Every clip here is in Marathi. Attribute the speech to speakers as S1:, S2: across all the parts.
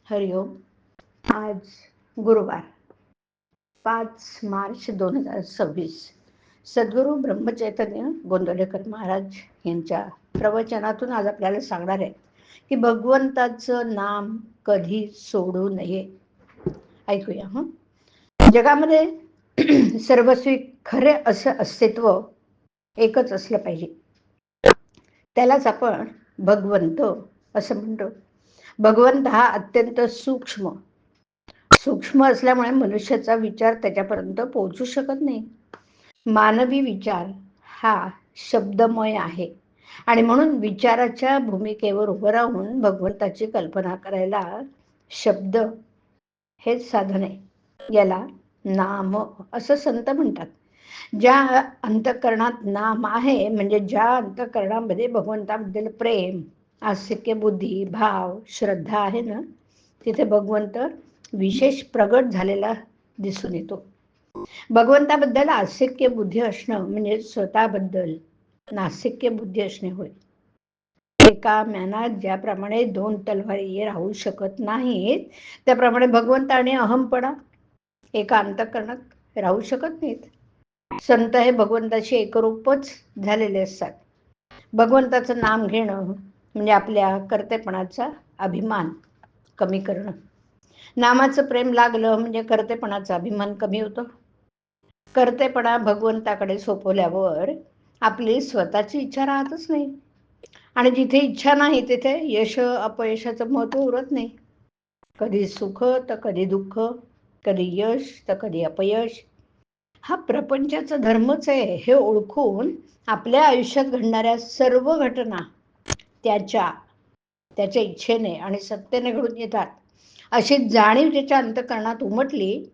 S1: हरिओम. आज गुरुवार 5 मार्च 2026 सद्गुरू ब्रह्मचैतन्य गोंदवलेकर महाराज यांच्या प्रवचनातून आज आपल्याला सांगणार आहे की भगवंताचं नाम कधी सोडू नये. ऐकूया. जगामध्ये सर्वस्वी खरे असं अस्तित्व एकच असलं पाहिजे. त्यालाच आपण भगवंत असं म्हणतो. भगवंत हा अत्यंत सूक्ष्म असल्यामुळे मनुष्याचा विचार त्याच्यापर्यंत पोहोचू शकत नाही. मानवी विचार हा शब्दमय आहे आणि म्हणून विचाराच्या भूमिकेवर उभं राहून भगवंताची कल्पना करायला शब्द हेच साधन आहे. याला नाम असं संत म्हणतात. ज्या अंतःकरणात नाम आहे, म्हणजे ज्या अंतःकरणामध्ये भगवंताबद्दल प्रेम, आस्तिक्य बुद्धी, भाव, श्रद्धा आहे ना, तिथे भगवंत विशेष प्रगट झालेला दिसून येतो. भगवंताबद्दल आस्तिक्य बुद्धी असणं म्हणजे स्वतःबद्दल नास्तिक्य बुद्धी असणे होय. एका म्यानात ज्याप्रमाणे 2 तलवारी राहू शकत नाहीत, त्याप्रमाणे भगवंत आणि अहमपणा एका अंतःकरणात राहू शकत नाहीत. संत हे भगवंताशी एकरूपच झालेले असतात. भगवंताचं नाम घेणं म्हणजे आपल्या कर्तेपणाचा अभिमान कमी करणं. नामाचं प्रेम लागलं म्हणजे कर्तेपणाचा अभिमान कमी होतो. कर्तेपणा भगवंताकडे सोपवल्यावर आपली स्वतःची इच्छा राहतच नाही आणि जिथे इच्छा नाही तिथे यश अपयशाचं महत्त्व उरत नाही. कधी सुख तर कधी दुःख, कधी यश तर कधी अपयश. हा प्रपंचाचा धर्मच आहे हे ओळखून आपल्या आयुष्यात घडणाऱ्या सर्व घटना त्याच्या इच्छेने आणि सत्तेने घडून येतात अशी जाणीव ज्याच्या अंतःकरणात उमटली,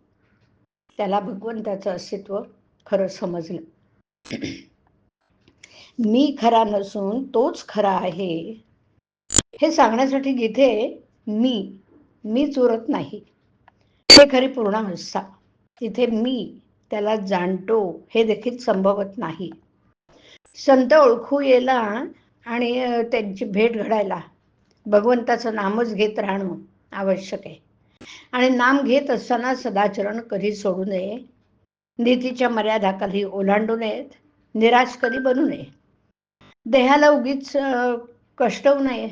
S1: त्याला भगवंताचं अस्तित्व खरं समजलं. मी खरा नसून तोच खरा आहे हे सांगण्यासाठी जिथे मीच उरत नाही हे खरी पूर्णावस्था, तिथे मी त्याला जाणतो हे देखील संभवत नाही. संत ओळखू यायला आणि त्यांची भेट घडायला भगवंताचं नामच घेत राहणं आवश्यक आहे. आणि नाम घेत असताना सदाचरण कधी सोडू नये, नीतीच्या मर्यादा कधी ओलांडू नयेत, निराश कधी बनू नये, देहाला उगीच कष्ट होऊ नये.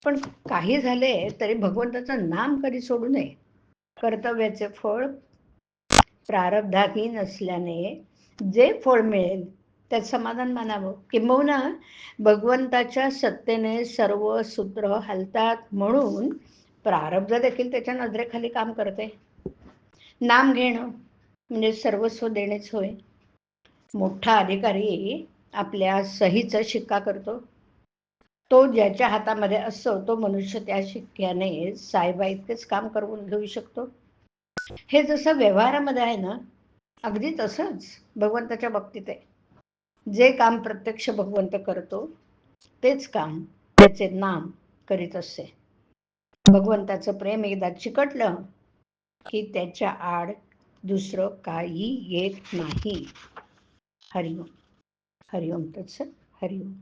S1: पण काही झाले तरी भगवंताचं नाम कधी सोडू नये. कर्तव्याचे फळ प्रारब्धाधीन असल्याने जे फळ मिळेल त्यात समाधान मानावं. किंबहुना भगवंताच्या सत्तेने सर्व सूत्र हलतात म्हणून प्रारब्ध देखील त्याच्या नजरेखाली काम करते. नाम घेणं म्हणजे सर्वस्व देणेच होय. मोठा अधिकारी आपल्या सहीचा शिक्का करतो. तो ज्याच्या हातामध्ये असतो तो मनुष्य त्या शिक्क्याने साहेबा इतकेच काम करून घेऊ शकतो. हे जसं व्यवहारामध्ये आहे ना, अगदी तसंच भगवंताच्या बाबतीत आहे. जे काम प्रत्यक्ष भगवंत करतो तेच काम त्याचे नाम करीत असते. भगवंताचं प्रेम एकदा चिकटलं की त्याच्या आड दुसरं काही येत नाही. हरिओम. हरिओम तत्सत. हरिओम.